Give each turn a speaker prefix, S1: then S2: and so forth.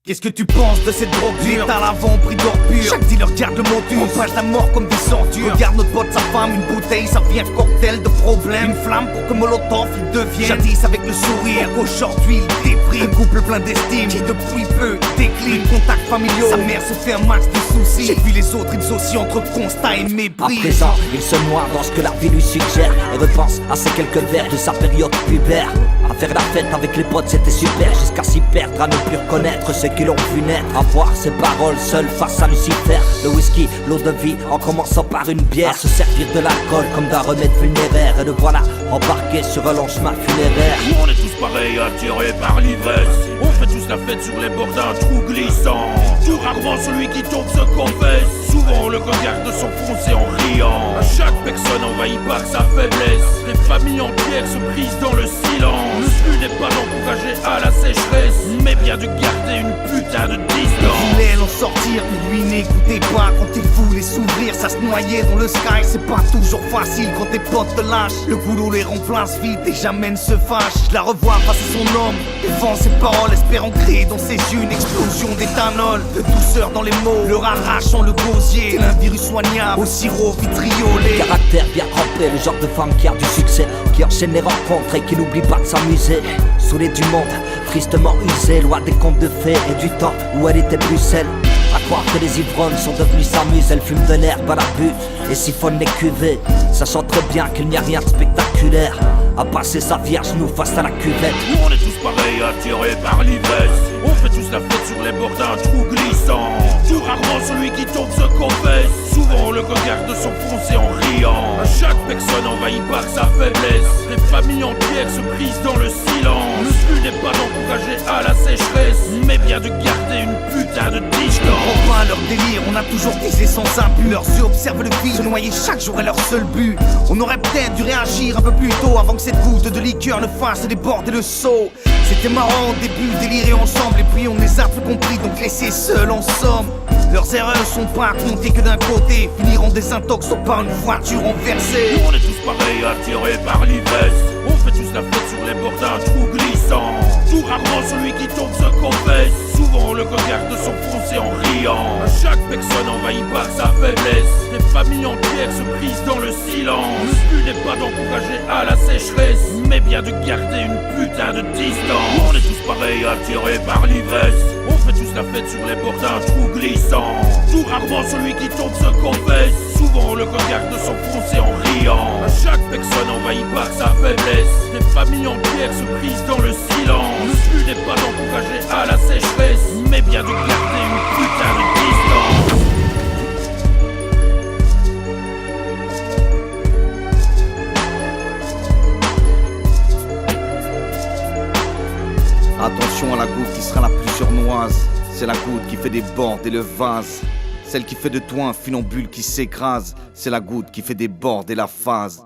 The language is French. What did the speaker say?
S1: Qu'est-ce que tu penses de cette drogue dure? L'état l'avant pris d'or pur. Chaque dealer garde le motus. On passe la mort comme des ordures. Regarde notre pote, sa femme, une bouteille, ça vient cocktail de problèmes. Une flamme pour que Molotov il devienne jadis avec le sourire. Aujourd'hui il déprime. Un couple plein d'estime qui depuis peu décline. Contacts familiaux, sa mère se fait un max de soucis. J'ai vu les autres, ils aussi entre constat et mépris.
S2: À présent, il se noie dans ce que la vie lui suggère et repense à ces quelques vers de sa période pubère. À faire la fête avec les potes c'était super, jusqu'à s'y perdre, à ne plus reconnaître ceux qui l'ont vu naître. À voir ses paroles seules face à Lucifer. Le whisky, l'eau de vie, en commençant par une bière. À se servir de l'alcool comme d'un remède vulnéraire. Et le voilà embarqué sur un long chemin funéraire.
S3: On est tous pareils, attirés par l'ivresse. On fait tous la fête sur les bords d'un trou glissant. Tout rarement celui qui tombe se confesse. Souvent le regard de s'enfoncer en riant. Chaque personne envahie par sa faiblesse. Des familles entières se brisent dans le silence. Le but n'est pas d'encourager à la sécheresse, mais bien de garder une putain de distance.
S1: Il voulait en sortir, mais lui n'écoutait pas. Quand il voulait s'ouvrir, ça se noyait dans le sky. C'est pas toujours facile quand tes potes te lâchent. Le goulot les remplace vite et jamais ne se fâche. Je la revois face à son homme, devant ses paroles, espérant créer dans ses yeux une explosion d'éthanol. De douceur dans les mots, leur arrachant le gosier. Tel un virus soignable au sirop vitriolé.
S2: Caractère bien trempé, le genre de femme qui a du succès, qui enchaîne les rencontres et qui n'oublie pas de s'amuser. Saoulée du monde, tristement usée, loin des contes de fées et du temps où elle était plus seule. À croire que les ivrognes sont devenus sa muse. Elle fume de l'herbe à la butte et siphonne les cuvées, sachant très bien qu'il n'y a rien de spectaculaire à passer sa vie à genoux face à la cuvette.
S3: On est tous pareils, attirés par l'ivresse. On fait tous la fête sur les bords d'un trou glissant. Tout rarement celui qui tombe se confesse. Souvent le regard de s'enfoncer en riant. Chaque personne envahie par sa faiblesse. Des familles entières se brisent dans le silence. Le but n'est pas d'encourager à la sécheresse, mais bien de garder une putain de distance.
S1: On pas leur délire, on a toujours visé sans abus. Leurs yeux observent le vide, se noyer chaque jour est leur seul but. On aurait peut-être dû réagir un peu plus tôt, avant que cette goutte de liqueur ne fasse déborder le seau. C'était marrant au début, délirer ensemble, et puis on les a plus compris, donc laissés seuls en somme. Leurs erreurs sont pas à compter que d'un côté, finiront désintox par une voiture renversée.
S3: On est tous pareils, attirés par l'ivresse. On fait tous la fête sur les bords d'un trou glissant. Tout rarement celui qui tombe se confesse. Souvent le regard de s'enfoncer en riant. Chaque personne envahie par sa faiblesse. Des familles entières se brisent dans le silence. Le but n'est pas d'encourager à la sécheresse, mais bien de garder une putain de distance. On est tous pareils, attirés par l'ivresse. On fait tous la fête sur les bords d'un trou glissant. Tout rarement celui qui tombe se confesse. Souvent le regard de s'enfoncer en riant. Chaque personne envahie par sa faiblesse. Des familles entières se brisent dans le silence. Le but n'est pas d'encourager à la sécheresse, mais bien de garder une putain de distance.
S1: Attention à la goutte qui sera la plus surnoise. C'est la goutte qui fait déborder le vase. Celle qui fait de toi un funambule qui s'écrase. C'est la goutte qui fait déborder la phase.